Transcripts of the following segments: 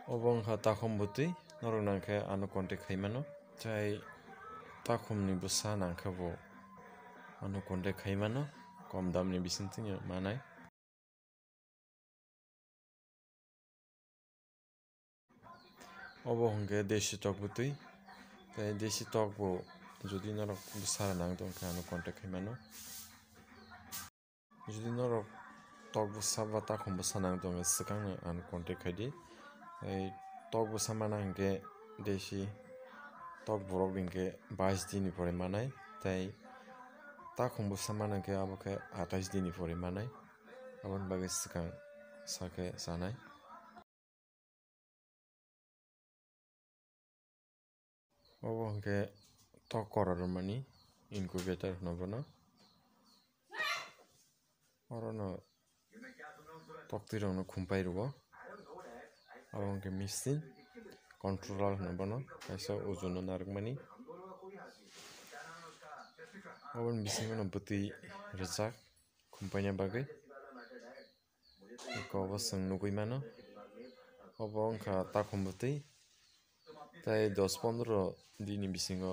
Obo wngkha takhum bwtwi norok nangkhe ano contact khai mano tei takhum ni bwsa nangkhe bo ano contact khai mano kom dam ni bisingtwi manai. Obo hwnkhe deshi tok bwtwi tei deshi tok bo jodi norok bwsa nangtongkha ano contact khai mano. Jodi norok tok bwsa ba takhum bwsa nangtongkha swkangno ano contact khai di. Tok bwsa mana hinkhe deshi tok borok ni hinkhe 22 din ni pore manai tei takhum bwsa mana hinkhe abo khe 28 din ni pore manai aboni bagui swkang sakhe sanai. Obo hwnkhe tok korormani incubator hino bono orono toktui rokno khumpai rwo abo hwnkhe machine controller hino bono kaisa ojon no narwkmani oboni bisingo no bwtwi rwjak khumpaina bagui eko bo chwng nugui mano obo wngkha takhum bwtwi tei 10-15 din ni bisingo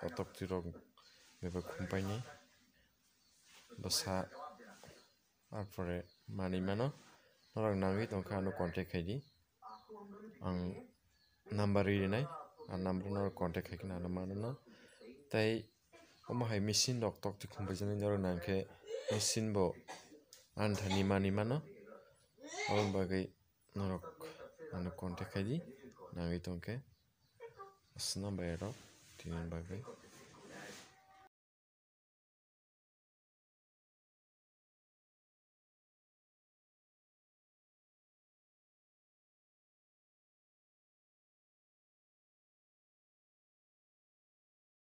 o toktui rok bebak khumpainai bwsa are pore manui mano norok nangui tongkha ano contact khai di ang number ri rwnai number o norok contact khai ano mano tei omo hai machine rok toktui khumpai norok nangkhe machine bo amthani manui mano aboni bagui norok ano contact khai di nangui tongkhe swngna bai rok tini bagui.